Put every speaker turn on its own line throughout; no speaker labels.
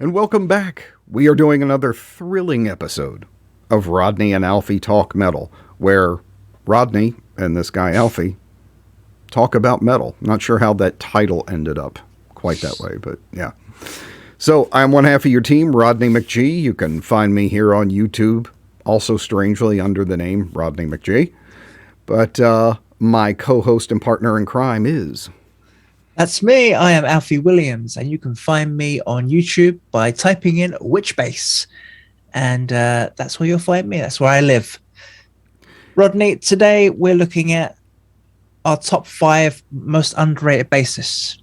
And welcome back. We are doing another thrilling episode of Rodney and Alfie Talk Metal, where Rodney and this guy Alfie talk about metal. Not sure how that title ended up quite that way, but yeah. So I'm one half of your team, Rodney McG. You can find me here on YouTube, also strangely under the name Rodney McG. But my co-host and partner in crime is...
That's me. I am Alfie Williams, and you can find me on YouTube by typing in Witchbase. And that's where you'll find me. That's where I live. Rodney, today we're looking at our top 5 most underrated bassists.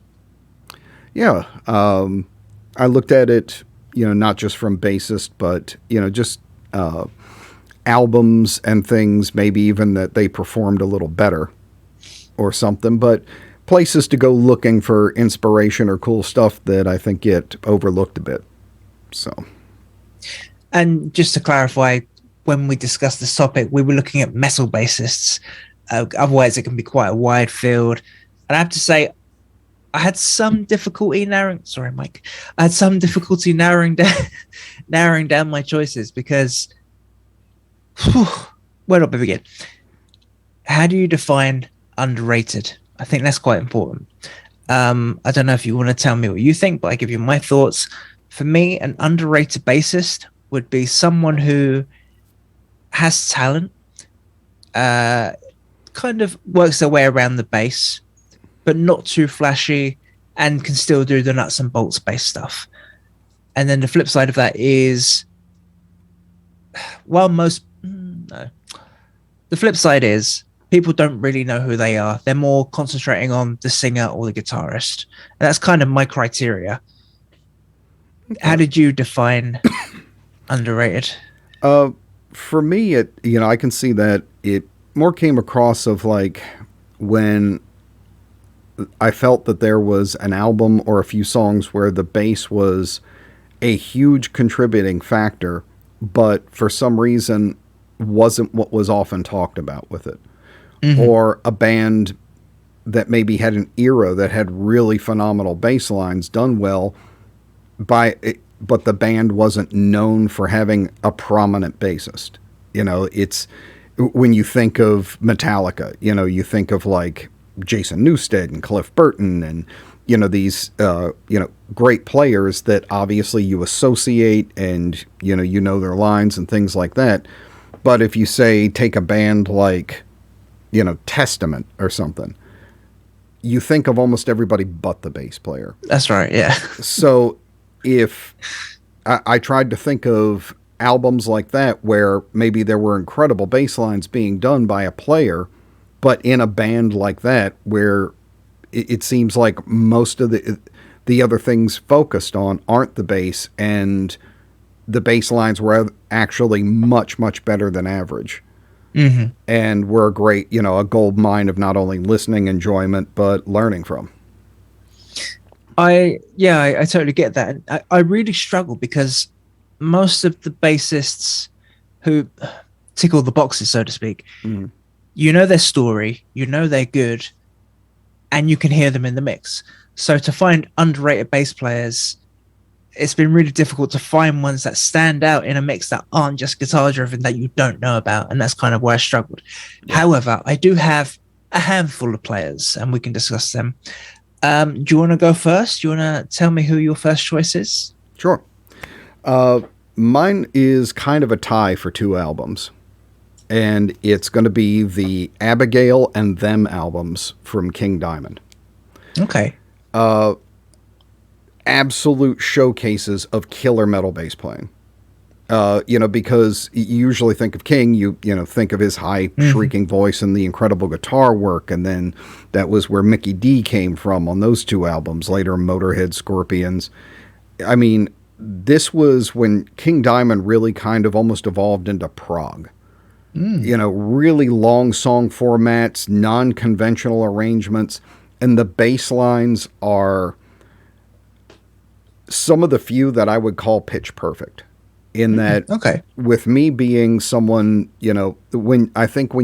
Yeah. I looked at it, not just from bassist, but, just albums and things, maybe even that they performed a little better or something. But places to go looking for inspiration or cool stuff that I think get overlooked a bit. So,
and just to clarify, when we discussed this topic, we were looking at metal bassists. Otherwise, it can be quite a wide field. And I have to say, I had some difficulty narrowing. Sorry, Mike. I had some difficulty narrowing down my choices because, where do I begin? How do you define underrated? I think that's quite important. I don't know if you want to tell me what you think, but I give you my thoughts. For me, an underrated bassist would be someone who has talent, kind of works their way around the bass, but not too flashy, and can still do the nuts and bolts bass stuff. And then the flip side of that is, the flip side is, people don't really know who they are. They're more concentrating on the singer or the guitarist. And that's kind of my criteria. Okay. How did you define underrated?
For me, I can see that it more came across of like when I felt that there was an album or a few songs where the bass was a huge contributing factor, but for some reason wasn't what was often talked about with it. Mm-hmm. Or a band that maybe had an era that had really phenomenal bass lines done well but the band wasn't known for having a prominent bassist. It's when you think of Metallica, you think of like Jason Newsted and Cliff Burton and, these, great players that obviously you associate and, their lines and things like that. But if you say, take a band like, Testament or something, you think of almost everybody but the bass player.
That's right, yeah.
So if I tried to think of albums like that where maybe there were incredible bass lines being done by a player, but in a band like that where it seems like most of the other things focused on aren't the bass, and the bass lines were actually much, much better than average. Mm-hmm. And we're a great, a gold mine of not only listening enjoyment, but learning from.
I totally get that. I really struggle because most of the bassists who tick all the boxes, so to speak, their story, they're good, and you can hear them in the mix. So to find underrated bass players, it's been really difficult to find ones that stand out in a mix that aren't just guitar driven that you don't know about. And that's kind of where I struggled. Yeah. However, I do have a handful of players and we can discuss them. Do you want to go first? Do you want to tell me who your first choice is?
Sure. Mine is kind of a tie for 2 albums. And it's going to be the Abigail and Them albums from King Diamond.
Okay.
Absolute showcases of killer metal bass playing. Because you usually think of King, you think of his high shrieking voice and the incredible guitar work. And then that was where Mickey D came from on those 2 albums, later Motorhead, Scorpions. I mean, this was when King Diamond really kind of almost evolved into prog. Really long song formats, non-conventional arrangements, and the bass lines are some of the few that I would call pitch perfect. In that, with me being someone, when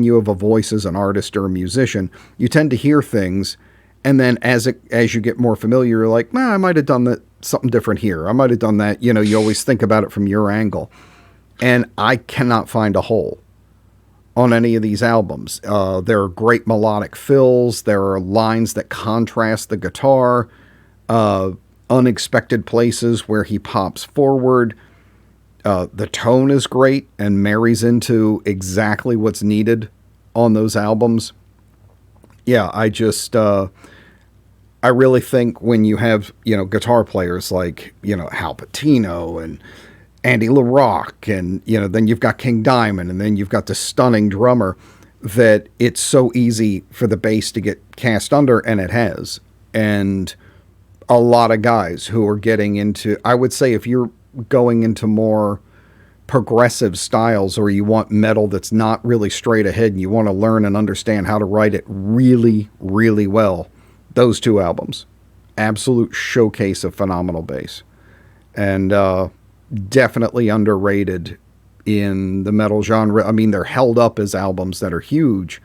you have a voice as an artist or a musician, you tend to hear things And then as you get more familiar, you're like, I might have done that something different here. I might have done that. You always think about it from your angle. And I cannot find a hole on any of these albums. There are great melodic fills. There are lines that contrast the guitar, unexpected places where he pops forward. The tone is great and marries into exactly what's needed on those albums. Yeah, I really think when you have, guitar players like, Hal Patino and Andy LaRocque, and, then you've got King Diamond, and then you've got the stunning drummer, that it's so easy for the bass to get cast under, and it has. And a lot of guys who are getting into, I would say if you're going into more progressive styles, or you want metal that's not really straight ahead, and you want to learn and understand how to write it really, really well, those two albums, absolute showcase of phenomenal bass. And, definitely underrated in the metal genre. I mean, they're held up as albums that are huge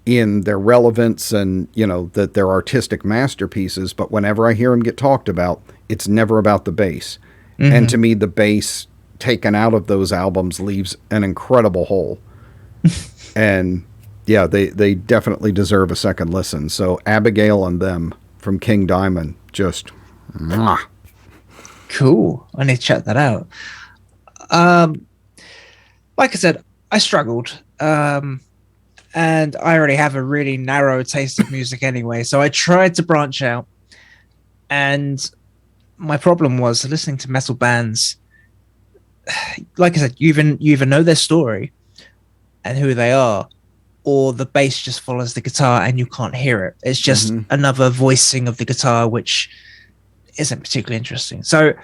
in their relevance and, that they're artistic masterpieces. But whenever I hear them get talked about, it's never about the bass. Mm-hmm. And to me, the bass taken out of those albums leaves an incredible hole. And yeah, they definitely deserve a second listen. So Abigail and Them from King Diamond, just mwah.
Cool. I need to check that out. Like I said, I struggled. And I already have a really narrow taste of music anyway. So I tried to branch out. And my problem was listening to metal bands. Like I said, you either know their story and who they are, or the bass just follows the guitar and you can't hear it. It's just another voicing of the guitar, which isn't particularly interesting. So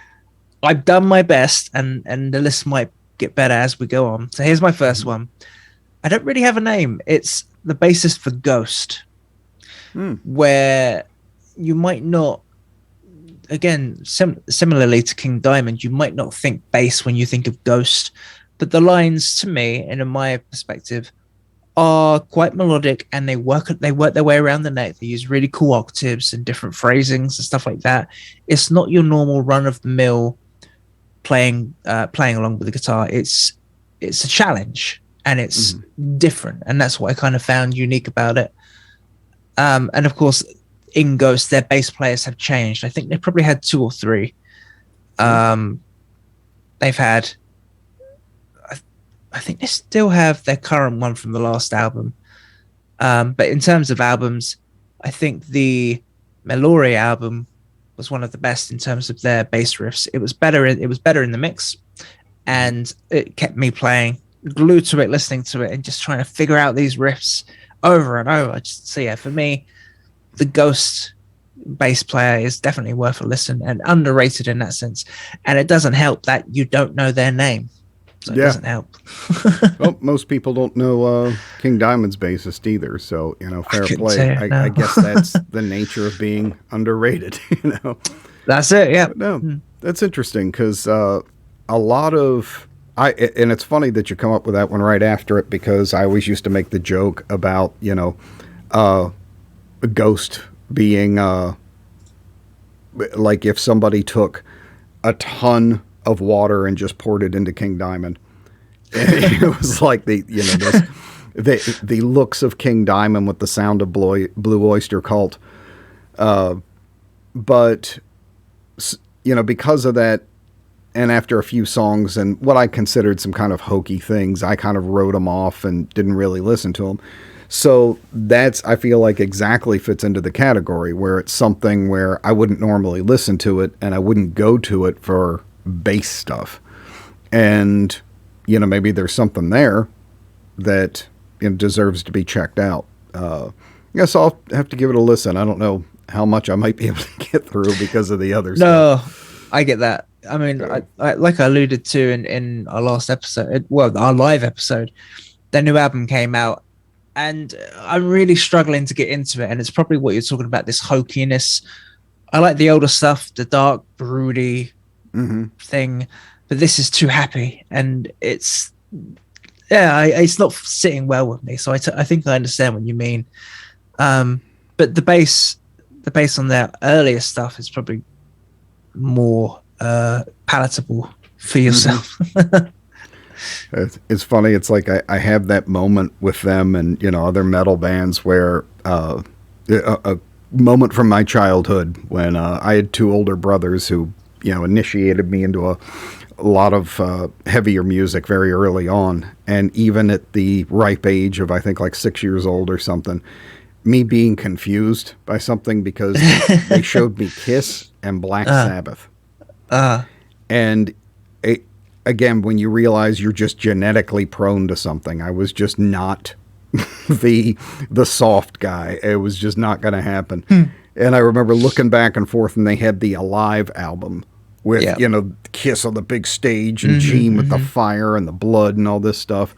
I've done my best, and the list might get better as we go on. So here's my first one. I don't really have a name. It's the bassist for Ghost, where you might not, again, similarly to King Diamond, you might not think bass when you think of Ghost, but the lines, to me, and in my perspective, are quite melodic, and they work their way around the neck. They use really cool octaves and different phrasings and stuff like that. It's not your normal run of the mill playing along with the guitar. It's a challenge, and it's different, and that's what I kind of found unique about it. And of course, in Ghost, their bass players have changed. I think they probably had 2 or 3. They've had, I think they still have their current one from the last album. But in terms of albums, I think the Meloria album was one of the best in terms of their bass riffs. It was better in the mix, and it kept me glued to it, listening to it, and just trying to figure out these riffs over and over. So yeah, for me, the Ghost bass player is definitely worth a listen, and underrated in that sense. And it doesn't help that you don't know their name. So it doesn't help.
Well, most people don't know King Diamond's bassist either, so fair play. I guess that's the nature of being underrated.
That's it. Yeah.
But no, that's interesting, because a lot of and it's funny that you come up with that one right after it, because I always used to make the joke about a Ghost being like if somebody took a ton of water and just poured it into King Diamond. It was like the looks of King Diamond with the sound of Blue Oyster Cult. But because of that, and after a few songs and what I considered some kind of hokey things, I kind of wrote them off and didn't really listen to them. So I feel like exactly fits into the category where it's something where I wouldn't normally listen to it, and I wouldn't go to it for bass stuff. And maybe there's something there that deserves to be checked out. I guess I'll have to give it a listen. I don't know how much I might be able to get through because of the other stuff.
I get that. I mean, I like I alluded to in our last episode, our live episode, their new album came out, and I'm really struggling to get into it. And it's probably what you're talking about, this hokiness. I like the older stuff, the dark, broody thing, but this is too happy, and it's not sitting well with me. So I think I understand what you mean. But the bass, the bass on their earlier stuff is probably more palatable for yourself.
It's funny. It's like I have that moment with them and, other metal bands where a moment from my childhood when I had two older brothers who, initiated me into a lot of heavier music very early on. And even at the ripe age of, I think, like 6 years old or something, me being confused by something because they showed me Kiss and Black Sabbath. And again, when you realize you're just genetically prone to something, I was just not the soft guy. It was just not going to happen. And I remember looking back and forth, and they had the Alive album with, Kiss on the big stage and Gene with the fire and the blood and all this stuff.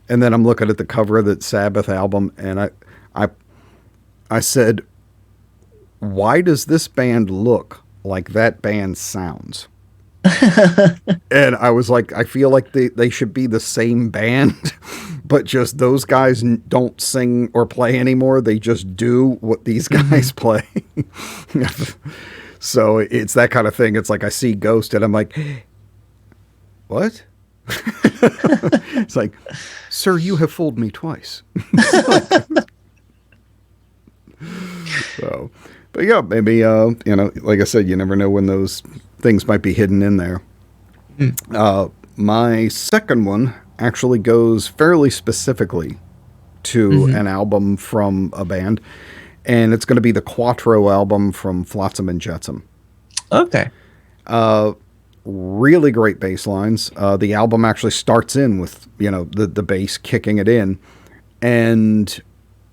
And then I'm looking at the cover of that Sabbath album, and I said, why does this band look like that band sounds? And I was like, I feel like they should be the same band, but just those guys don't sing or play anymore. They just do what these guys play. So it's that kind of thing. It's like I see Ghost and I'm like, what? It's like, sir, you have fooled me twice. So, but yeah, maybe, like I said, you never know when those things might be hidden in there. My second one actually goes fairly specifically to an album from a band, and it's going to be the Quattro album from Flotsam and Jetsam.
Okay.
Really great bass lines. The album actually starts in with, the bass kicking it in, and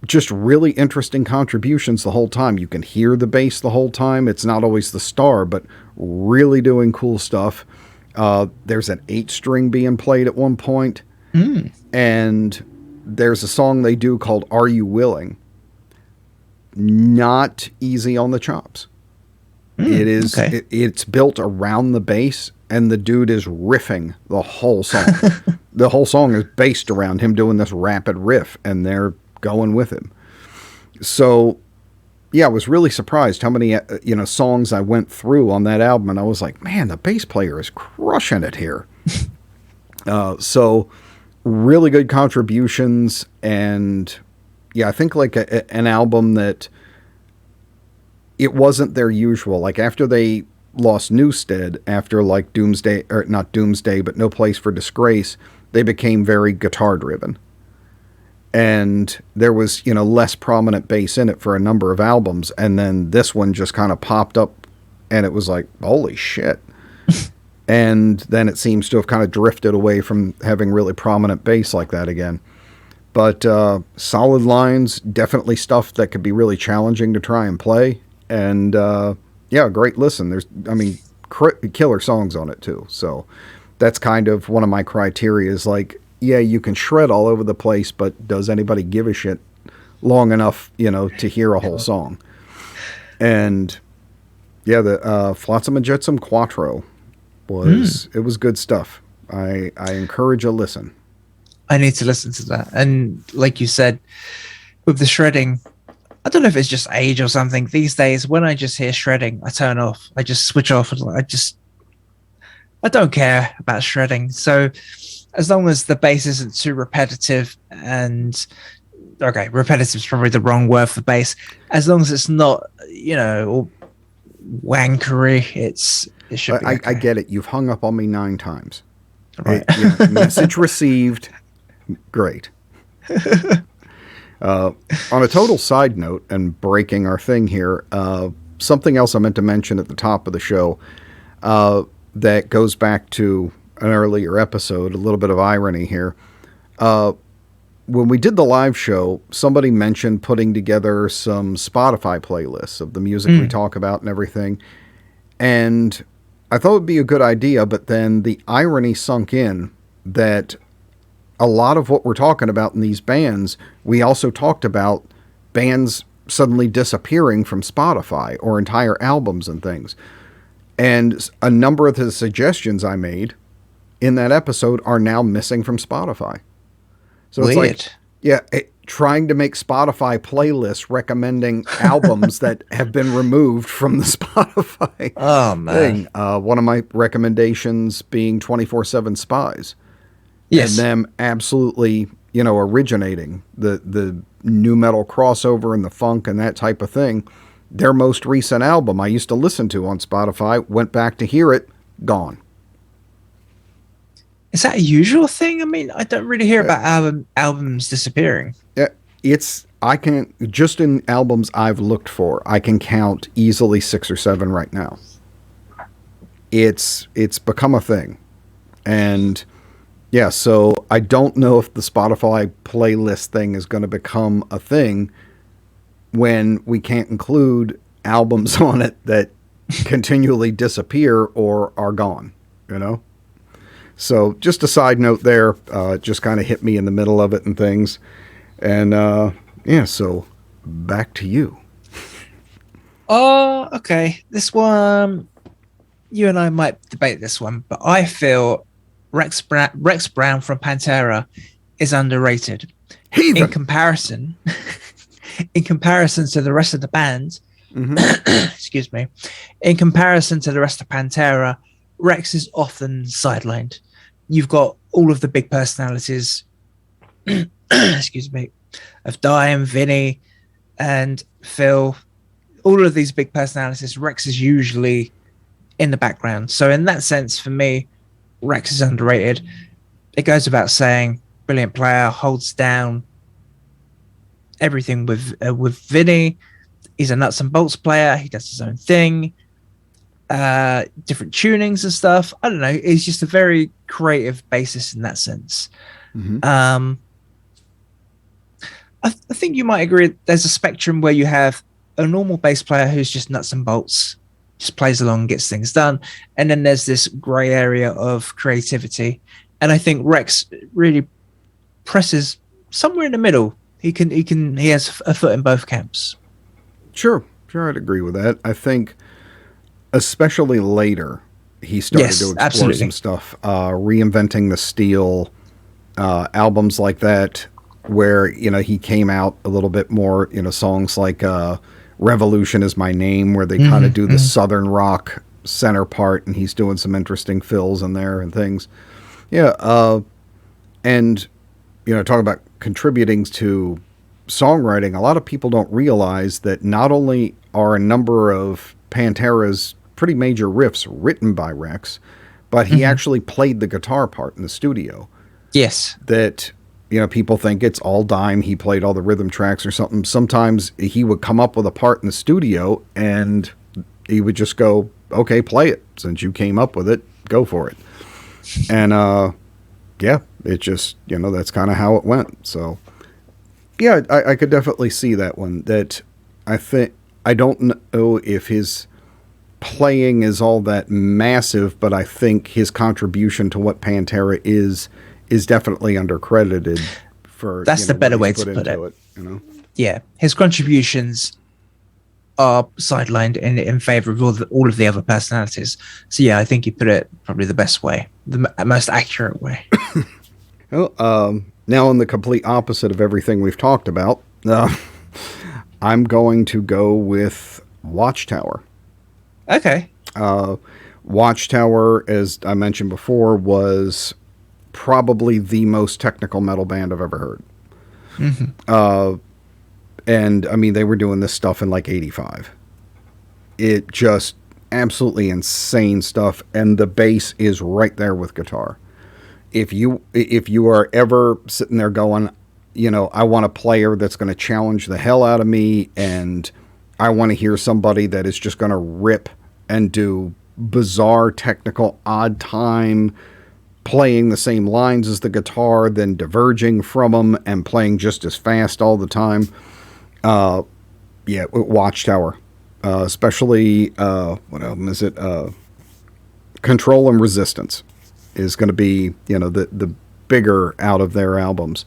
just really interesting contributions the whole time. You can hear the bass the whole time. It's not always the star, but really doing cool stuff. There's an 8-string being played at one point. And there's a song they do called Are You Willing? Not easy on the chops. It is.
Okay.
It's built around the bass, and the dude is riffing the whole song. The whole song is based around him doing this rapid riff, and they're going with him. So, yeah, I was really surprised how many, songs I went through on that album, and I was like, man, the bass player is crushing it here. So, really good contributions, and yeah, I think like an album that it wasn't their usual. Like after they lost Newstead, after like Doomsday, or not Doomsday, but No Place for Disgrace, they became very guitar driven. And there was, less prominent bass in it for a number of albums. And then this one just kind of popped up and it was like, holy shit. And then it seems to have kind of drifted away from having really prominent bass like that again. But solid lines, definitely stuff that could be really challenging to try and play. And yeah, great listen. There's, killer songs on it too. So that's kind of one of my criteria is like, yeah, you can shred all over the place, but does anybody give a shit long enough, to hear a whole song? And yeah, the Flotsam and Jetsam Quattro it was good stuff. I encourage a listen.
I need to listen to that. And like you said, with the shredding, I don't know if it's just age or something. These days, when I just hear shredding, I turn off. I just switch off. And I don't care about shredding. So as long as the bass isn't too repetitive and repetitive is probably the wrong word for bass. As long as it's not, all wankery, it should be okay.
I get it. You've hung up on me 9 times.
Right.
Message received. Great. On a total side note and breaking our thing here, something else I meant to mention at the top of the show that goes back to an earlier episode, a little bit of irony here. When we did the live show, somebody mentioned putting together some Spotify playlists of the music we talk about and everything. And I thought it would be a good idea, but then the irony sunk in that a lot of what we're talking about in these bands, we also talked about bands suddenly disappearing from Spotify or entire albums and things. And a number of the suggestions I made in that episode are now missing from Spotify. So
Weird.
It's like, yeah, trying to make Spotify playlists recommending albums that have been removed from the Spotify thing. One of my recommendations being 24/7 Spies.
Yes.
And them absolutely, originating the nu metal crossover and the funk and that type of thing. Their most recent album I used to listen to on Spotify, went back to hear it, gone.
Is that a usual thing? I mean, I don't really hear about albums disappearing.
I can, just in albums I've looked for, I can count easily 6 or 7 right now. It's become a thing. And yeah, so I don't know if the Spotify playlist thing is going to become a thing when we can't include albums on it that continually disappear or are gone, So just a side note there, just kind of hit me in the middle of it and things. And so back to you.
Oh, okay. This one, you and I might debate this one, but I feel Rex Brown from Pantera is underrated.
Heathen.
In comparison to the rest of the band. Excuse me. In comparison to the rest of Pantera, Rex is often sidelined. You've got all of the big personalities, excuse me, of Dime, Vinny, and Phil. All of these big personalities, Rex is usually in the background. So in that sense, for me, Rex is underrated. It goes without saying, brilliant player, holds down everything with Vinny. He's a nuts and bolts player. He does his own thing. Different tunings and stuff. I don't know. He's just a very creative bassist in that sense. I think you might agree there's a spectrum where you have a normal bass player who's just nuts and bolts, just plays along, gets things done. And then there's this gray area of creativity. And I think Rex really presses somewhere in the middle. He has a foot in both camps.
Sure, I'd agree with that. I think especially later, he started to explore some stuff, Reinventing the Steel, albums like that, where, he came out a little bit more, songs like Revolution Is My Name, where they kind of do the Southern rock center part, and he's doing some interesting fills in there and things. Yeah, and, talk about contributing to songwriting, a lot of people don't realize that not only are a number of Pantera's pretty major riffs written by Rex, but he actually played the guitar part in the studio.
Yes.
That, people think it's all Dime. He played all the rhythm tracks or something. Sometimes he would come up with a part in the studio and he would just go, okay, play it. Since you came up with it, go for it. And, it just, that's kind of how it went. So, yeah, I could definitely see that one. That I don't know if his playing is all that massive, but I think his contribution to what Pantera is definitely undercredited.
That's the better way to put it. Yeah, his contributions are sidelined in favor of all of the other personalities. So yeah, I think you put it probably the best way, the most accurate way.
Well, now on the complete opposite of everything we've talked about, I'm going to go with Watchtower.
Okay.
Watchtower, as I mentioned before, was probably the most technical metal band I've ever heard. And I mean, they were doing this stuff in like 85. It just absolutely insane stuff. And the bass is right there with guitar. If you are ever sitting there going, I want a player that's going to challenge the hell out of me, and I want to hear somebody that is just going to rip and do bizarre, technical, odd time, playing the same lines as the guitar, then diverging from them and playing just as fast all the time. Watchtower. Especially, what album is it? Control and Resistance is going to be, the bigger out of their albums.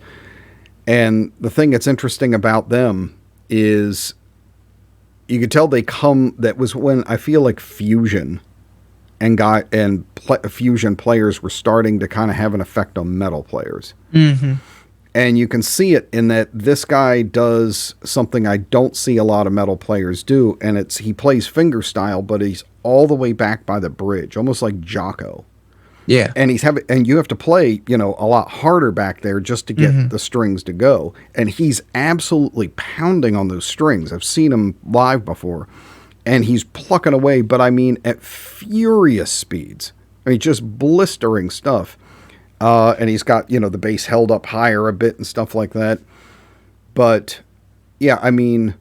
And the thing that's interesting about them is you could tell that was when I feel like fusion fusion players were starting to kind of have an effect on metal players. And you can see it in that this guy does something I don't see a lot of metal players do, and it's he plays fingerstyle, but he's all the way back by the bridge, almost like Jocko.
Yeah.
And and you have to play, a lot harder back there just to get the strings to go. And he's absolutely pounding on those strings. I've seen him live before, and he's plucking away, but I mean at furious speeds. I mean, just blistering stuff. And he's got, the bass held up higher a bit and stuff like that. But, yeah, I mean,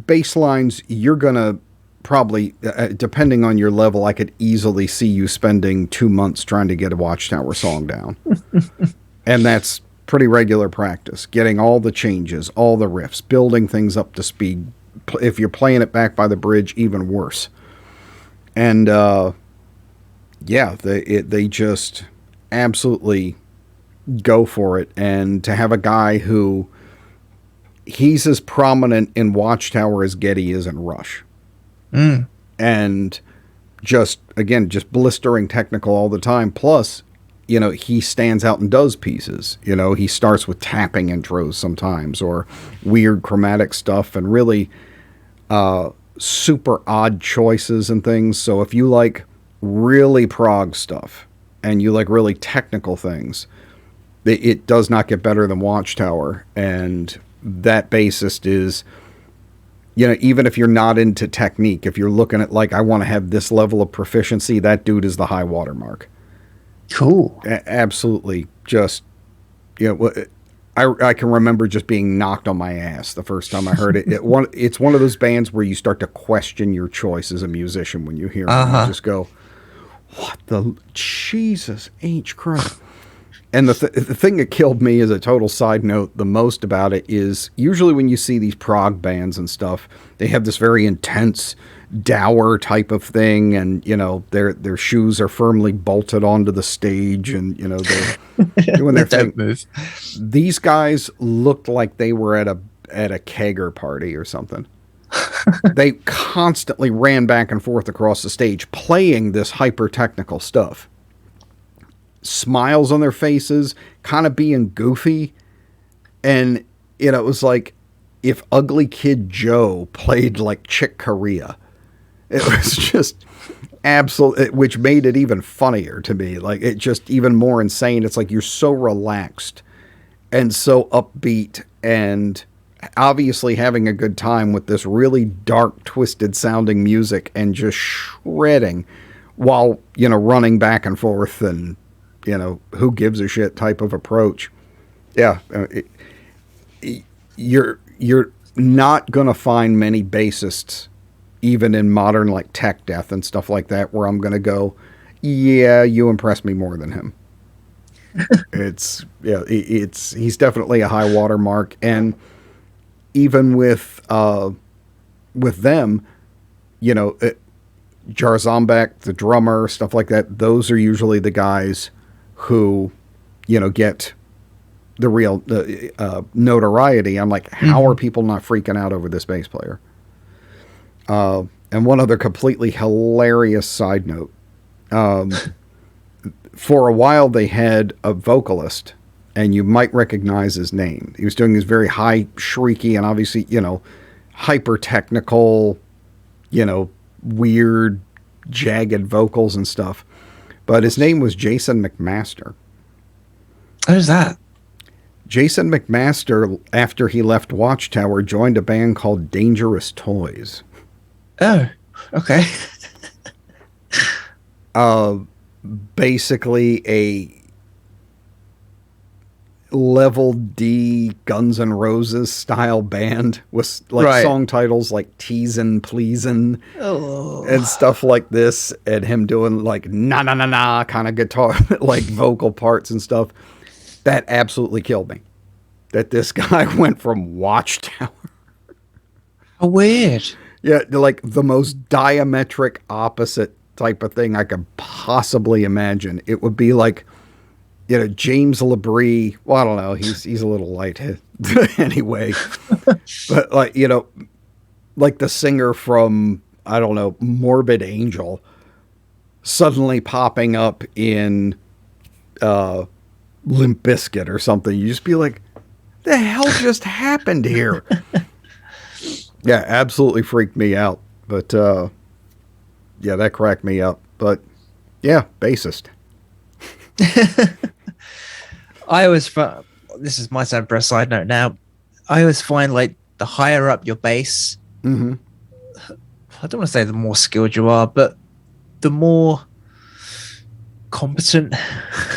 bass lines, you're going to probably, depending on your level, I could easily see you spending 2 months trying to get a Watchtower song down. And that's pretty regular practice. Getting all the changes, all the riffs, building things up to speed. If you're playing it back by the bridge, even worse. And, yeah, they just absolutely go for it. And to have a guy who he's as prominent in Watchtower as Geddy is in Rush. And just blistering technical all the time. Plus, he stands out and does pieces. He starts with tapping intros sometimes or weird chromatic stuff and really super odd choices and things. So if you like really prog stuff and you like really technical things, it does not get better than Watchtower. And that bassist is, even if you're not into technique, if you're looking at like, I want to have this level of proficiency, that dude is the high watermark.
Cool.
Absolutely. Just, I can remember just being knocked on my ass the first time I heard it. It's one of those bands where you start to question your choice as a musician when you hear it. You just go, what the Jesus H Christ. And the thing that killed me as a total side note the most about it is usually when you see these prog bands and stuff, they have this very intense dour type of thing, and their shoes are firmly bolted onto the stage, and they're doing their thing.
Move.
These guys looked like they were at a kegger party or something. They constantly ran back and forth across the stage playing this hyper technical stuff. Smiles on their faces, kind of being goofy. And, it was like if Ugly Kid Joe played like Chick Corea. It was just absolute, which made it even funnier to me. Like, it just even more insane. It's like you're so relaxed and so upbeat and obviously having a good time with this really dark, twisted sounding music and just shredding while, running back and forth and, who gives a shit type of approach. Yeah. You're not going to find many bassists, even in modern like tech death and stuff like that, where I'm going to go, yeah, you impress me more than him. He's definitely a high water mark. And even with them, Jarzombek, the drummer, stuff like that, those are usually the guys who, get the real notoriety. I'm like, how are people not freaking out over this bass player? And one other completely hilarious side note. For a while, they had a vocalist, and you might recognize his name. He was doing these very high, shrieky, and obviously, hyper technical, weird, jagged vocals and stuff. But his name was Jason Mcmaster.
Who's that?
Jason Mcmaster, after he left Watchtower, joined a band called Dangerous Toys.
Oh, okay.
Basically a level D Guns N' Roses style band with like song titles like Teasin' Pleasin' and stuff like this, and him doing like na na na na kind of guitar like vocal parts and stuff. That absolutely killed me. That this guy went from Watchtower.
How weird.
Yeah, like the most diametric opposite type of thing I could possibly imagine. It would be like, James LaBrie. Well, I don't know. He's a little lightheaded anyway. But like, like the singer from, I don't know, Morbid Angel suddenly popping up in Limp Bizkit or something. You just be like, The hell just happened here? Yeah, absolutely freaked me out. But yeah, that cracked me up. But yeah, bassist.
I always this is my time for a side note now. I always find like the higher up your bass,
Mm-hmm.
I don't want to say the more skilled you are, but the more competent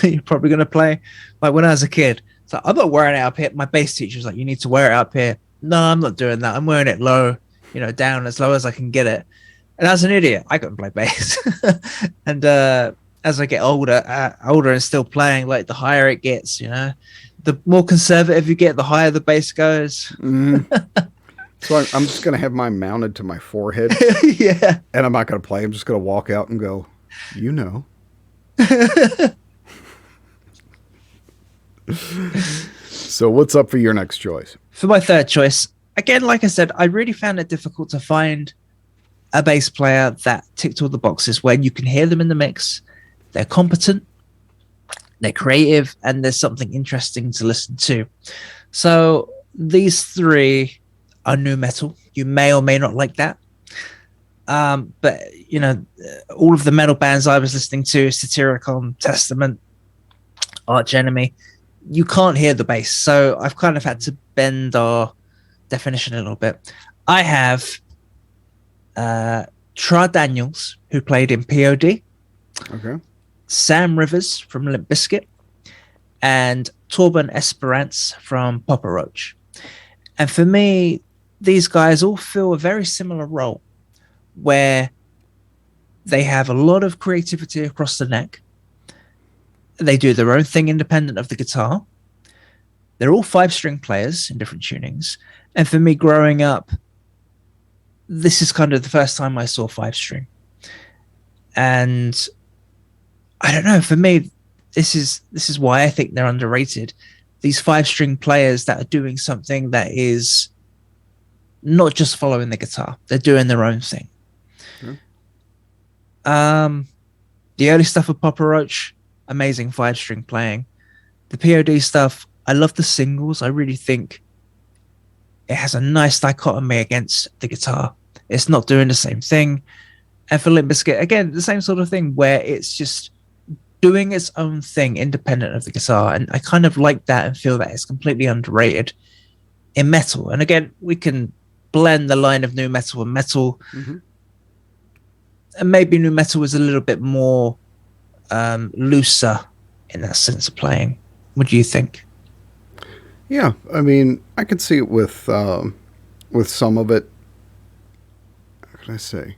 you're probably going to play. Like when I was a kid, it's like, I'm not wearing it up here. My bass teacher was like, you need to wear it up here. No, I'm not doing that. I'm wearing it low, down as low as I can get it. And as an idiot, I couldn't play bass. And as I get older and still playing, like the higher it gets, the more conservative you get, the higher the bass goes.
Mm-hmm. So I'm just going to have mine mounted to my forehead.
Yeah.
And I'm not going to play. I'm just going to walk out and go, So what's up for your next choice?
For my third choice, again, like I said, I really found it difficult to find a bass player that ticked all the boxes where you can hear them in the mix. They're competent, they're creative, and there's something interesting to listen to. So these three are nu metal. You may or may not like that. But, all of the metal bands I was listening to, Satyricon, Testament, Arch Enemy, you can't hear the bass. So I've kind of had to bend our definition a little bit. I have Tra Daniels, who played in POD.
Okay.
Sam Rivers from Limp Bizkit, and Torben Esperance from Paparoach. And for me, these guys all fill a very similar role where they have a lot of creativity across the neck. They do their own thing independent of the guitar. They're all 5-string players in different tunings. And for me, growing up, this is kind of the first time I saw 5-string. And I don't know, for me, this is why I think they're underrated. These 5-string players that are doing something that is not just following the guitar. They're doing their own thing. The early stuff of Paparoach, amazing 5-string playing. The POD stuff, I love the singles. I really think it has a nice dichotomy against the guitar. It's not doing the same thing. And for Limp Bizkit, again, the same sort of thing where it's just doing its own thing independent of the guitar. And I kind of like that and feel that it's completely underrated in metal. And again, we can blend the line of nu metal and metal. Mm-hmm. And maybe nu metal is a little bit more looser in that sense of playing. What do you think?
Yeah, I mean, I could see it with some of it. How can I say?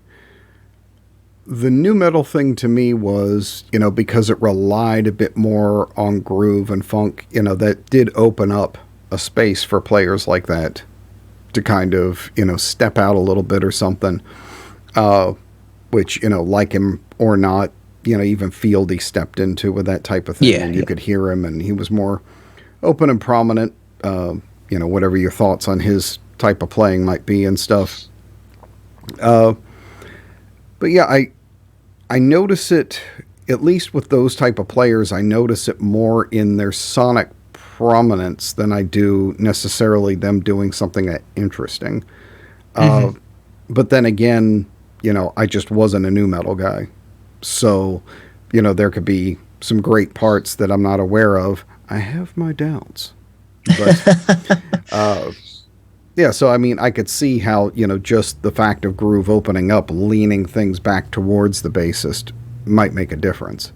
The nu metal thing to me was, because it relied a bit more on groove and funk, that did open up a space for players like that to kind of, step out a little bit or something. Which, like him or not, even Fieldy stepped into with that type of thing.
Yeah,
and you could hear him, and he was more open and prominent, whatever your thoughts on his type of playing might be and stuff. But yeah, I notice it, at least with those type of players, I notice it more in their sonic prominence than I do necessarily them doing something interesting. Mm-hmm. But then again, I just wasn't a nu metal guy. So, there could be some great parts that I'm not aware of. I have my doubts. But, yeah, so, I mean, I could see how, just the fact of groove opening up, leaning things back towards the bassist might make a difference.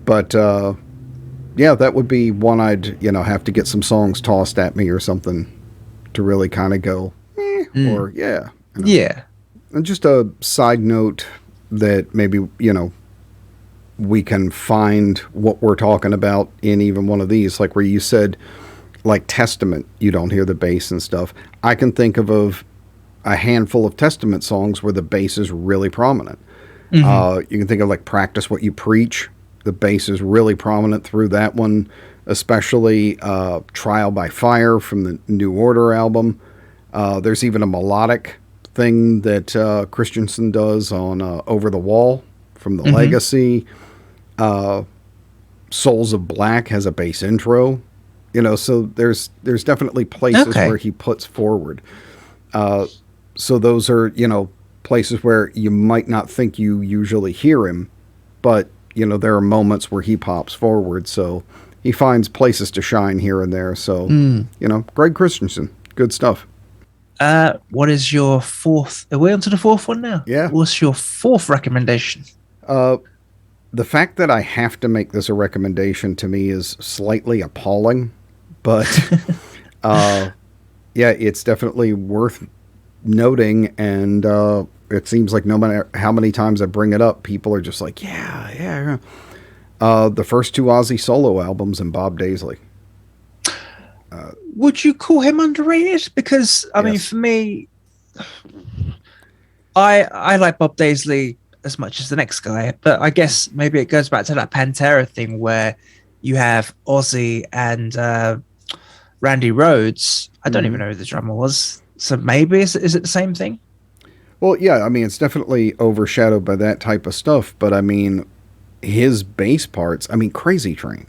But, yeah, that would be one I'd, have to get some songs tossed at me or something to really kind of go, or, yeah.
Yeah.
And just a side note that maybe, we can find what we're talking about in even one of these, like where you said, like Testament, you don't hear the bass and stuff. I can think of a handful of Testament songs where the bass is really prominent. Mm-hmm. You can think of like Practice What You Preach. The bass is really prominent through that one, especially Trial by Fire from the New Order album. There's even a melodic thing that Christensen does on Over the Wall from the mm-hmm. Legacy. Souls of Black has a bass intro So there's definitely places where he puts forward. So those are, places where you might not think you usually hear him, but, there are moments where he pops forward. So he finds places to shine here and there. So, Greg Christensen, good stuff.
What is your fourth? Are we on to the fourth one now?
Yeah.
What's your fourth recommendation?
The fact that I have to make this a recommendation to me is slightly appalling, but it's definitely worth noting. And it seems like no matter how many times I bring it up, people are just like, yeah. The first two Ozzy solo albums and Bob Daisley.
Would you call him underrated? Because I mean, for me, I like Bob Daisley as much as the next guy, but I guess maybe it goes back to that Pantera thing where you have Ozzy and Randy Rhoads. I don't even know who the drummer was, so maybe is it the same thing?
Well, yeah, I mean, it's definitely overshadowed by that type of stuff, but I mean, his bass parts, I mean, Crazy Train,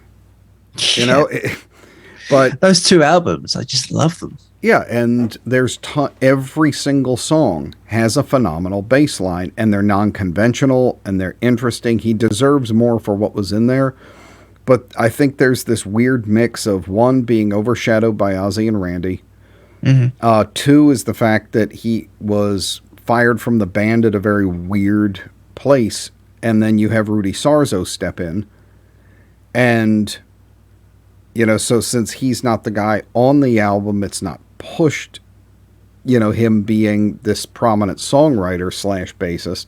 but
those two albums, I just love them.
Yeah, and there's every single song has a phenomenal bass line, and they're non-conventional, and they're interesting. He deserves more for what was in there, but I think there's this weird mix of, one, being overshadowed by Ozzy and Randy. Two is the fact that he was fired from the band at a very weird place, and then you have Rudy Sarzo step in, and so since he's not the guy on the album, it's not pushed, him being this prominent songwriter / bassist.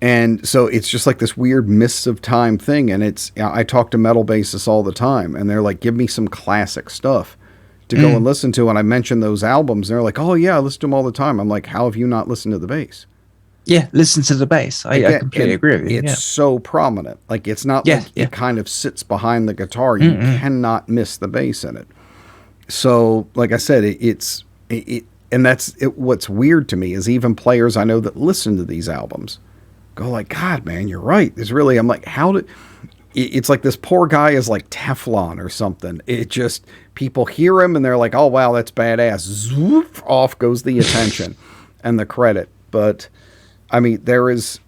And so it's just like this weird mists of time thing. And I talk to metal bassists all the time, and they're like, give me some classic stuff to go and listen to. And I mention those albums, and they're like, oh yeah, I listen to them all the time. I'm like, how have you not listened to the bass?
Yeah, listen to the bass. I completely agree with you.
It's so prominent. Like, it's not like it kind of sits behind the guitar. You cannot miss the bass in it. So, like I said, and that's it. What's weird to me is even players I know that listen to these albums go like, God, man, you're right. I'm like, it's like this poor guy is like Teflon or something. It just, people hear him and they're like, oh, wow, that's badass. Zoop, off goes the attention and the credit. But I mean, there is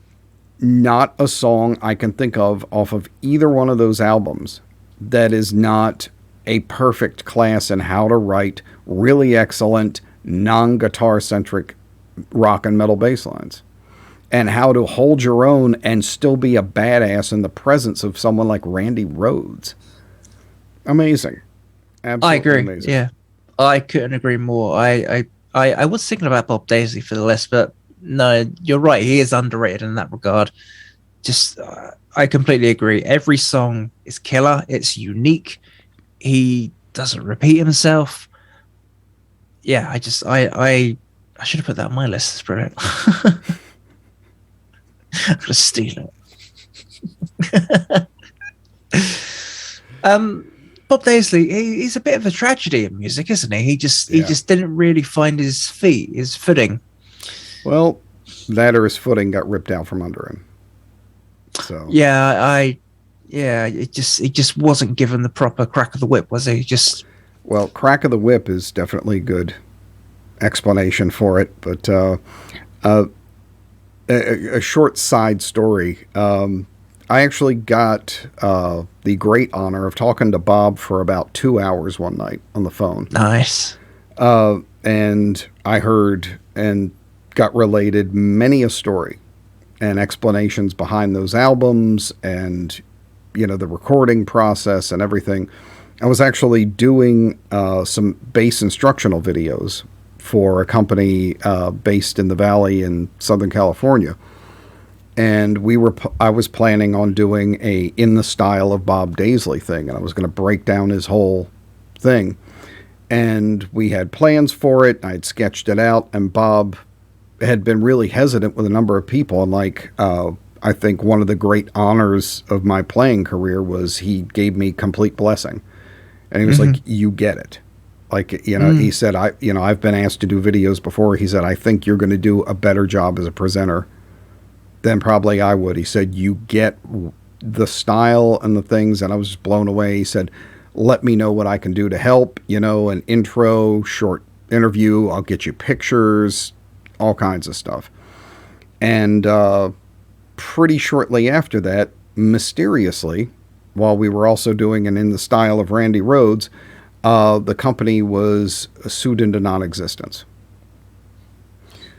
not a song I can think of off of either one of those albums that is not a perfect class in how to write really excellent, non-guitar centric rock and metal bass lines, and how to hold your own and still be a badass in the presence of someone like Randy Rhoads. Amazing. Absolutely
I agree.
Amazing.
Yeah, I couldn't agree more. I was thinking about Bob Daisley for the list, but no, you're right. He is underrated in that regard. Just, I completely agree. Every song is killer. It's unique. He doesn't repeat himself. Yeah, I should have put that on my list. It's brilliant. I'm gonna steal it. Bob Daisley, he's a bit of a tragedy in music, isn't he? He just didn't really find his footing.
Well, that or his footing got ripped out from under him. So it just wasn't given the proper crack of the whip, was he? Well, crack of the whip is definitely a good explanation for it, but a short side story. I actually got the great honor of talking to Bob for about 2 hours one night on the phone.
Nice.
And I heard and got related many a story and explanations behind those albums and, the recording process and everything. I was actually doing some bass instructional videos for a company based in the Valley in Southern California. And I was planning on doing a in the style of Bob Daisley thing, and I was going to break down his whole thing. And we had plans for it. I had sketched it out, and Bob had been really hesitant with a number of people. And I think one of the great honors of my playing career was he gave me complete blessing. And he was like, you get it. He said, I've been asked to do videos before. He said, I think you're going to do a better job as a presenter than probably I would. He said, you get the style and the things. And I was just blown away. He said, let me know what I can do to help, an intro, short interview, I'll get you pictures, all kinds of stuff. And pretty shortly after that, mysteriously, while we were also doing an In the Style of Randy Rhoads, the company was sued into non-existence.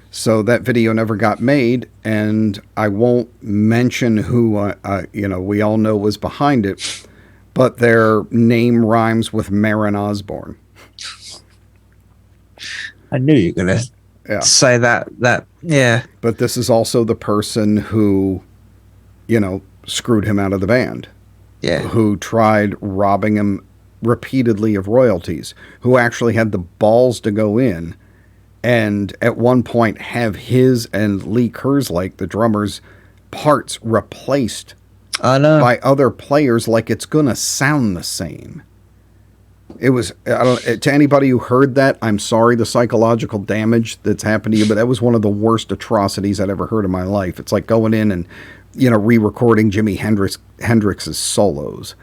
So that video never got made, and I won't mention who, we all know was behind it, but their name rhymes with Maren Osborne.
I knew you were going to say that, yeah.
But this is also the person who, screwed him out of the band.
Yeah.
Who tried robbing him repeatedly of royalties, who actually had the balls to go in and at one point have his and Lee Kerslake, the drummer's, parts replaced by other players like it's going to sound the same. It was, to anybody who heard that, I'm sorry the psychological damage that's happened to you, but that was one of the worst atrocities I'd ever heard in my life. It's like going in and, re-recording Jimi Hendrix's solos.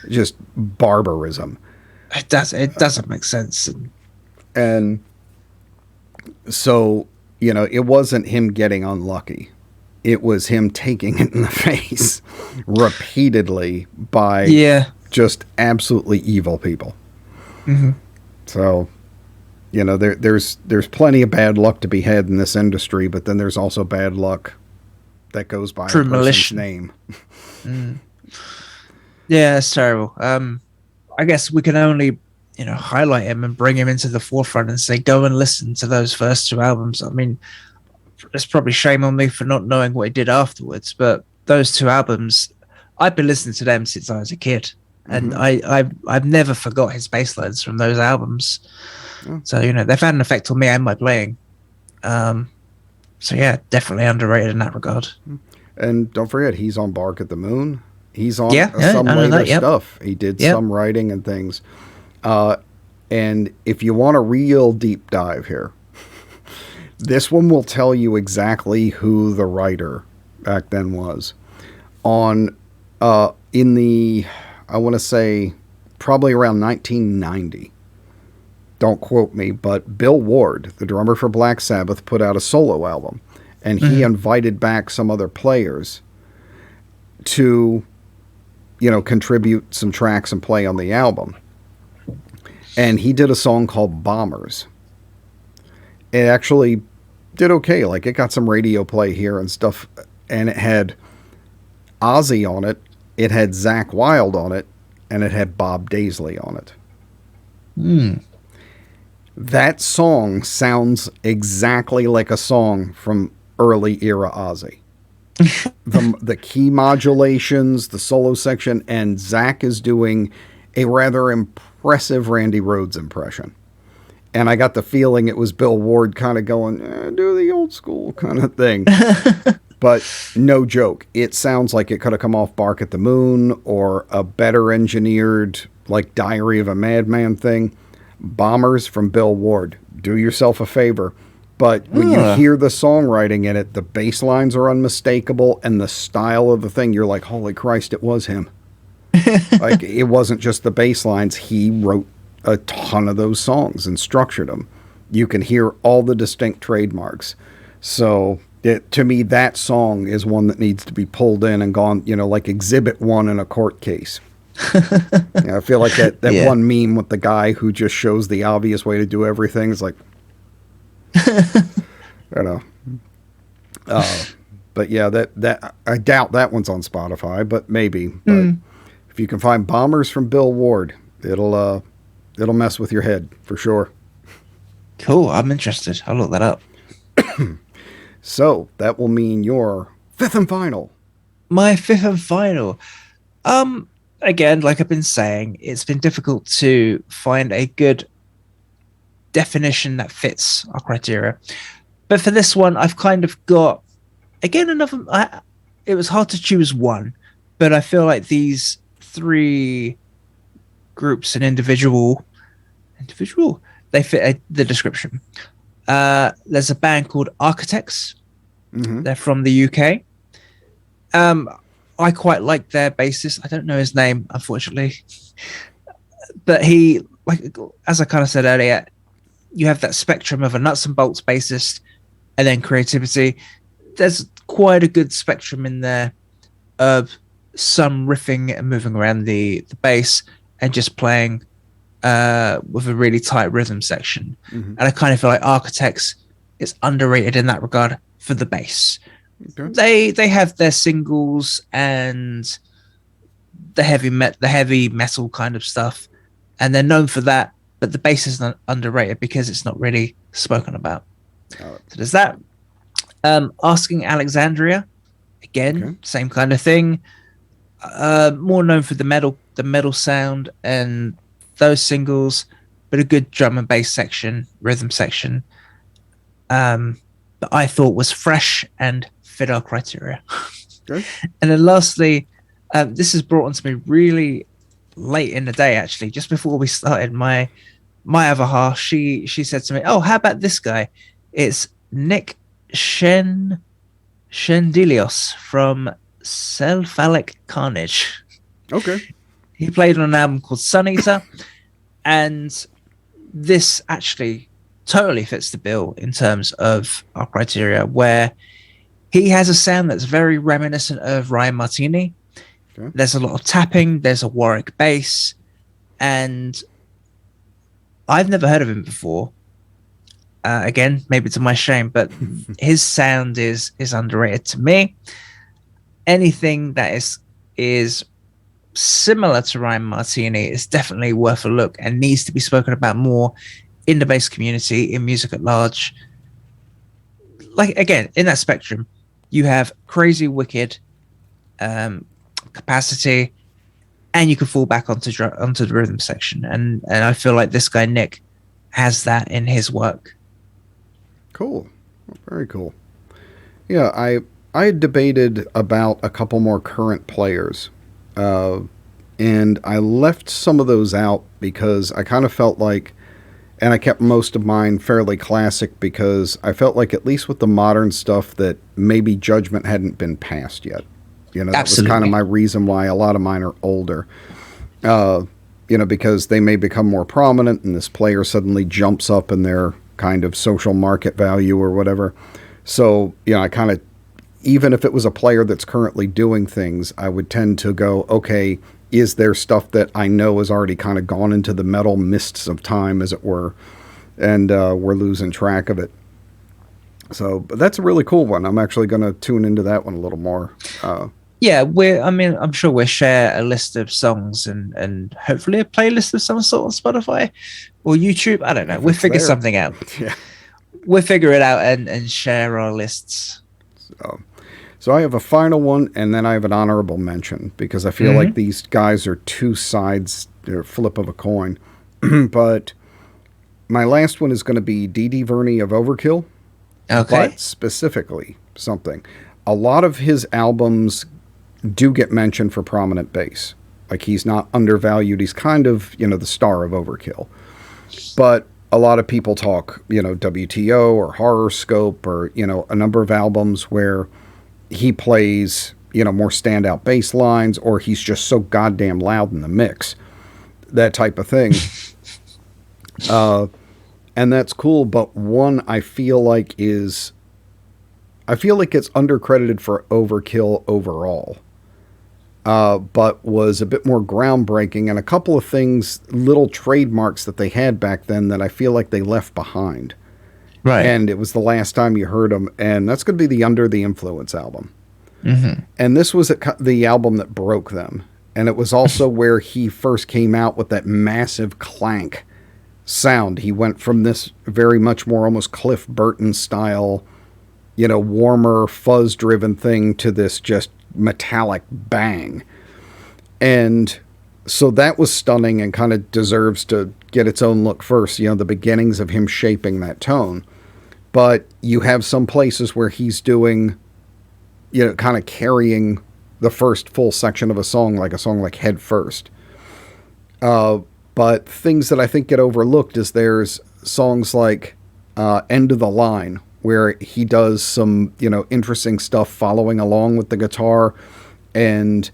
Just barbarism.
It doesn't make sense.
And so, it wasn't him getting unlucky. It was him taking it in the face repeatedly by just absolutely evil people.
Mm-hmm.
So, there's plenty of bad luck to be had in this industry, but then there's also bad luck that goes by a person's name.
Mm. Yeah, it's terrible. I guess we can only, highlight him and bring him into the forefront and say, go and listen to those first two albums. I mean, it's probably shame on me for not knowing what he did afterwards, but those two albums, I've been listening to them since I was a kid. And I've never forgot his bass lines from those albums. So, they've had an effect on me and my playing. So, yeah, definitely underrated in that regard.
And don't forget, he's on Bark at the Moon. He's on some later stuff. He did some writing and things. And if you want a real deep dive here, this one will tell you exactly who the writer back then was. In the, I want to say, probably around 1990. Don't quote me, but Bill Ward, the drummer for Black Sabbath, put out a solo album. And he invited back some other players to, contribute some tracks and play on the album. And he did a song called Bombers. It actually did okay. Like, it got some radio play here and stuff. And it had Ozzy on it. It had Zakk Wylde on it. And it had Bob Daisley on it. That song sounds exactly like a song from early era Ozzy. The key modulations, the solo section, and Zakk is doing a rather impressive Randy Rhoads impression. And I got the feeling it was Bill Ward kind of going, do the old school kind of thing. But no joke. It sounds like it could have come off Bark at the Moon or a better engineered, like, Diary of a Madman thing. Bombers from Bill Ward. Do yourself a favor. But when you hear the songwriting in it, the bass lines are unmistakable, and the style of the thing, you're like, holy Christ, it was him. Like, it wasn't just the bass lines. He wrote a ton of those songs and structured them. You can hear all the distinct trademarks. So, to me, that song is one that needs to be pulled in and gone, like Exhibit 1 in a court case. I feel like that one meme with the guy who just shows the obvious way to do everything is like, but yeah, that I doubt that one's on Spotify, but maybe. But if you can find Bombers from Bill Ward, it'll mess with your head for sure.
Cool, I'm interested. I'll look that up.
So that will mean your fifth and final.
My fifth and final. Again, like I've been saying, it's been difficult to find a good definition that fits our criteria. But for this one, I've kind of got, again, it was hard to choose one, but I feel like these three groups and individual, they fit the description. There's a band called Architects. They're from the UK. I quite like their bassist. I don't know his name, unfortunately. but he, like, as I kind of said earlier, you have that spectrum of a nuts and bolts bassist and then creativity. There's quite a good spectrum in there of some riffing and moving around the bass and just playing with a really tight rhythm section. And I kind of feel like Architects is underrated in that regard for the bass. Okay. They have their singles and the heavy metal kind of stuff, and they're known for that. But the bass is not underrated because it's not really spoken about. So there's that. Asking Alexandria, again, same kind of thing. More known for the metal sound and those singles, but a good drum and bass section, rhythm section. That I thought was fresh and fit our criteria. Okay. And then lastly, this is brought onto me really late in the day, actually, just before we started. My other half, she said to me, "Oh, how about this guy? It's Nick Shendelios from Alec Carnage."
Okay.
He played on an album called Sun Eater, and this actually totally fits the bill in terms of our criteria, where he has a sound that's very reminiscent of Ryan Martini. Okay. There's a lot of tapping, there's a Warwick bass, and I've never heard of him before. Again, maybe to my shame, but his sound is underrated to me. Anything that is similar to Ryan Martini is definitely worth a look and needs to be spoken about more in the bass community, in music at large. Like, again, in that spectrum, you have crazy, wicked capacity, and you can fall back onto the rhythm section. And I feel like this guy, Nick, has that in his work.
Cool. Very cool. Yeah, I had debated about a couple more current players, and I left some of those out because I kind of felt like, and I kept most of mine fairly classic because I felt like, at least with the modern stuff, that maybe judgment hadn't been passed yet. You know, that Absolutely. Was kind of my reason why a lot of mine are older. You know, because they may become more prominent and this player suddenly jumps up in their kind of social market value or whatever. So, you know, I kind of, even if it was a player that's currently doing things, I would tend to go, okay, is there stuff that I know has already kind of gone into the metal mists of time, as it were, and we're losing track of it. So, but that's a really cool one. I'm actually going to tune into that one a little more.
Yeah, I'm sure we'll share a list of songs and hopefully a playlist of some sort on Spotify or YouTube. I don't know. We'll figure something out.
Yeah.
We'll figure it out and share our lists.
So I have a final one, and then I have an honorable mention, because I feel like these guys are two sides, they're a flip of a coin. But my last one is going to be D.D. Verney of Overkill.
Okay.
But specifically something. A lot of his albums do get mentioned for prominent bass. Like, he's not undervalued. He's kind of, you know, the star of Overkill. But a lot of people talk, you know, WTO or Horrorscope or, you know, a number of albums where he plays, you know, more standout bass lines, or he's just so goddamn loud in the mix. That type of thing. And that's cool, but one I feel like it's undercredited for Overkill overall. But was a bit more groundbreaking, and a couple of things, little trademarks that they had back then that I feel like they left behind.
Right.
And it was the last time you heard them, and that's going to be the Under the Influence album. Mm-hmm. And this was the album that broke them. And it was also where he first came out with that massive clank sound. He went from this very much more almost Cliff Burton style, you know, warmer, fuzz-driven thing to this just metallic bang. And so that was stunning and kind of deserves to get its own look first, you know, the beginnings of him shaping that tone. But you have some places where he's doing, you know, kind of carrying the first full section of a song like Head First. But things that I think get overlooked is there's songs like End of the Line, where he does some, you know, interesting stuff following along with the guitar. And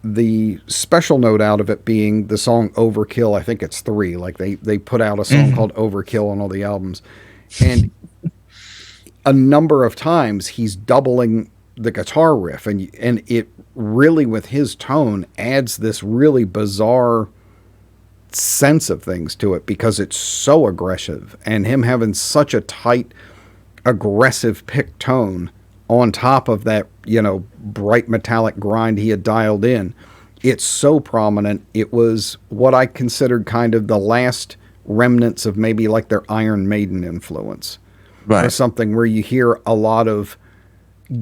the special note out of it being the song Overkill. I think it's 3. Like they put out a song called Overkill on all the albums. And a number of times he's doubling the guitar riff, and it really, with his tone, adds this really bizarre sense of things to it because it's so aggressive, and him having such a tight, aggressive pick tone on top of that, bright metallic grind he had dialed in. It's so prominent. It was what I considered kind of the last remnants of maybe like their Iron Maiden influence.
Right.
Or something where you hear a lot of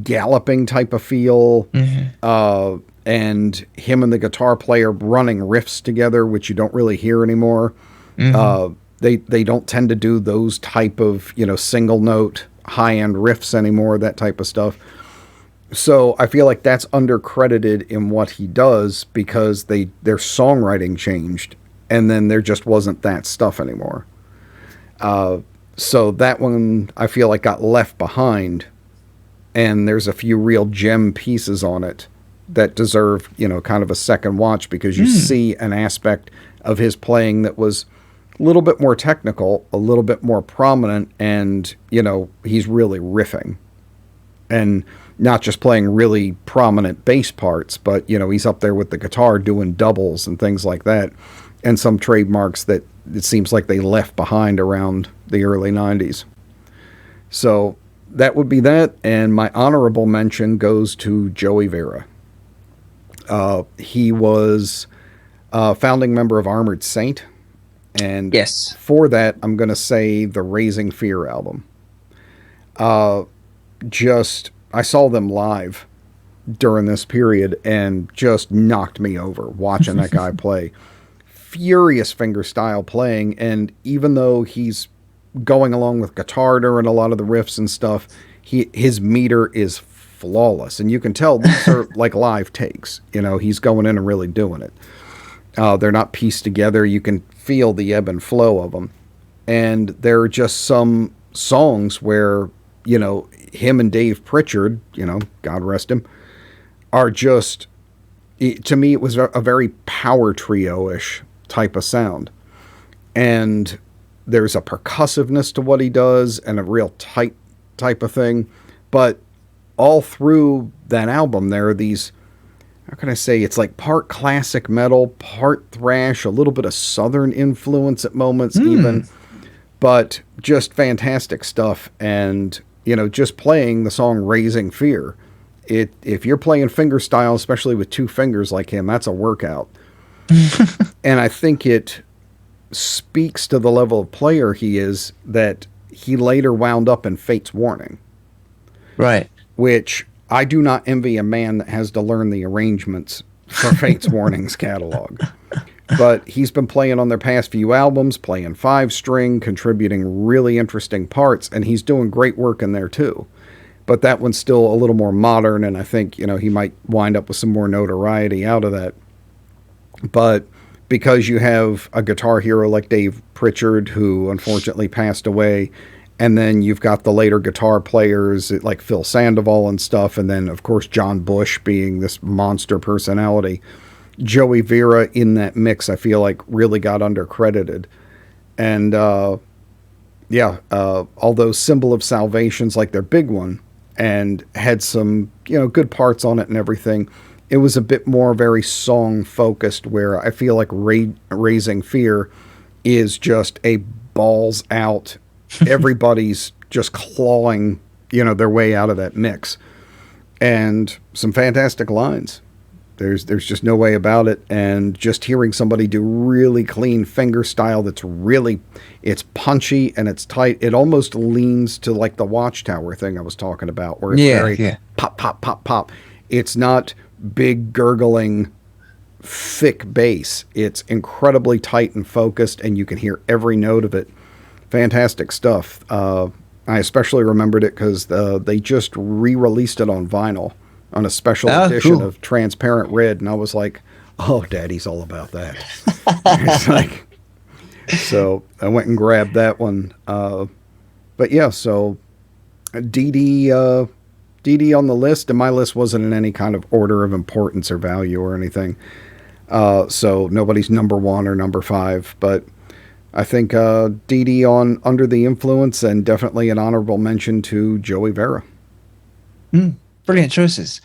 galloping type of feel, and him and the guitar player running riffs together, which you don't really hear anymore. They don't tend to do those type of, single note high-end riffs anymore, that type of stuff. So I feel like that's undercredited in what he does because their songwriting changed, and then there just wasn't that stuff anymore. So that one I feel like got left behind, and there's a few real gem pieces on it that deserve, kind of a second watch because you see an aspect of his playing that was a little bit more technical, a little bit more prominent, and, he's really riffing. And not just playing really prominent bass parts, but, he's up there with the guitar doing doubles and things like that, and some trademarks that it seems like they left behind around the early 90s. So that would be that, and my honorable mention goes to Joey Vera. He was a founding member of Armored Saint, and
yes,
for that, I'm going to say the Raising Fear album. I saw them live during this period and just knocked me over watching that guy play. Furious fingerstyle playing, and even though he's going along with guitar during a lot of the riffs and stuff, his meter is flawless, and you can tell these are like live takes. He's going in and really doing it. They're not pieced together. You can feel the ebb and flow of them, and there are just some songs where him and Dave Pritchard, God rest him, are just, to me, it was a very power trio-ish type of sound. And there's a percussiveness to what he does and a real tight type of thing. But all through that album, there are these, how can I say, it's like part classic metal, part thrash, a little bit of Southern influence at moments even, but just fantastic stuff. And, just playing the song Raising Fear, if you're playing fingerstyle, especially with 2 fingers like him, that's a workout. And I think it speaks to the level of player he is that he later wound up in Fate's Warning.
Right.
Which I do not envy a man that has to learn the arrangements for Fate's Warning's catalog. But he's been playing on their past few albums, playing 5-string, contributing really interesting parts, and he's doing great work in there too. But that one's still a little more modern, and I think, he might wind up with some more notoriety out of that. But because you have a guitar hero like Dave Pritchard, who unfortunately passed away, and then you've got the later guitar players like Phil Sandoval and stuff, and then, of course, John Bush being this monster personality, Joey Vera in that mix, I feel like, really got undercredited. And, although Symbol of Salvation's like their big one, and had some, good parts on it and everything, it was a bit more very song-focused, where I feel like Raising Fear is just a balls-out, everybody's just clawing, their way out of that mix. And some fantastic lines. There's just no way about it. And just hearing somebody do really clean fingerstyle that's really, it's punchy and it's tight. It almost leans to like the Watchtower thing I was talking about, where it's very pop, pop, pop, pop. It's not big gurgling thick bass. It's incredibly tight and focused, and you can hear every note of it. Fantastic stuff. I especially remembered it because they just re-released it on vinyl on a special edition of Transparent Red, and I was like, oh, Daddy's all about that. It's like, so I went and grabbed that one. But yeah, so Dee Dee Dee Dee on the list, and my list wasn't in any kind of order of importance or value or anything. So nobody's number 1 or number 5, but I think Dee Dee on Under the Influence, and definitely an honorable mention to Joey Vera.
Brilliant choices.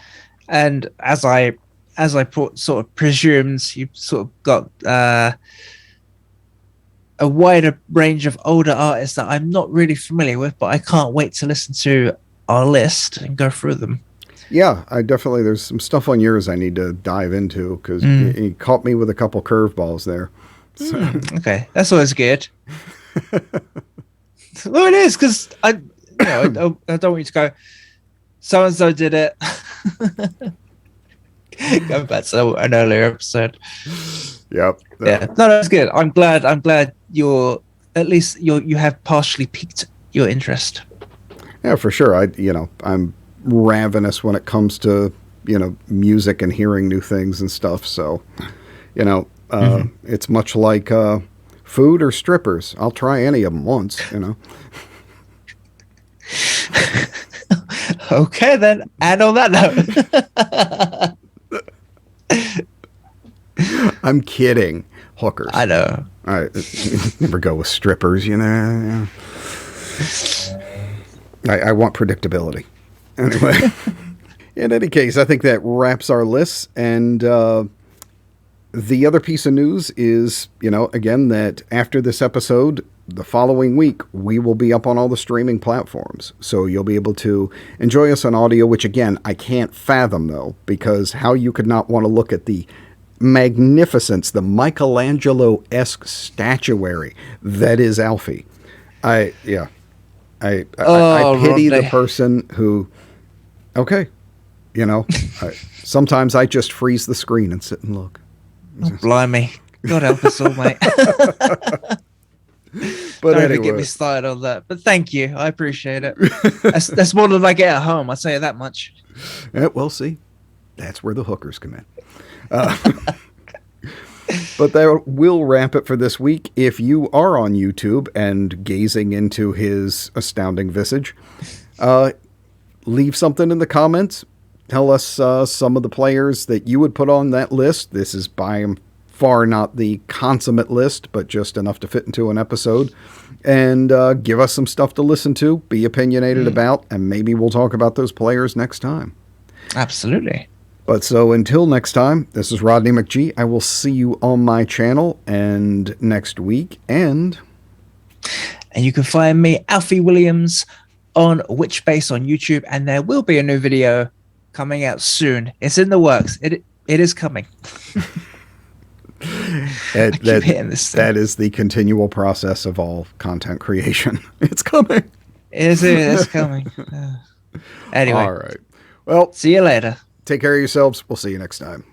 And as I sort of presumed, you sort of got a wider range of older artists that I'm not really familiar with, but I can't wait to listen to our list and go through them.
Yeah, there's some stuff on yours I need to dive into, because you caught me with a couple curveballs there. So.
Okay, that's always good. Well, it is, because I don't want you to go, so-and-so did it. Going back to an earlier episode.
Yep.
Yeah. No, that's good. I'm glad you have partially piqued your interest.
Yeah, for sure. I'm ravenous when it comes to, music and hearing new things and stuff. So, it's much like food or strippers. I'll try any of them once,
Okay, then. And on that note.
I'm kidding. Hookers.
I know.
I never go with strippers, I want predictability. Anyway, in any case, I think that wraps our lists. And the other piece of news is, again, that after this episode, the following week, we will be up on all the streaming platforms. So you'll be able to enjoy us on audio, which, again, I can't fathom, though, because how you could not want to look at the magnificence, the Michelangelo-esque statuary that is Alfie. I pity the person who, sometimes I just freeze the screen and sit and look.
Oh, blimey. God help us all, mate.
But
Don't
anyway.
even get me started on that. But thank you. I appreciate it. That's more than I get at home. I'll say that much.
Yeah, well, see, that's where the hookers come in. But that will wrap it for this week. If you are on YouTube and gazing into his astounding visage, leave something in the comments. Tell us some of the players that you would put on that list. This is by far not the consummate list, but just enough to fit into an episode. And give us some stuff to listen to, be opinionated about, and maybe we'll talk about those players next time.
Absolutely.
But so until next time, this is Rodney McG. I will see you on my channel and next week. And
you can find me, Alfie Williams, on Witchbase on YouTube. And there will be a new video coming out soon. It's in the works. It is coming. I keep hitting this thing.
That is the continual process of all content creation. It's coming.
It's coming. Anyway.
All right. Well,
see you later.
Take care of yourselves. We'll see you next time.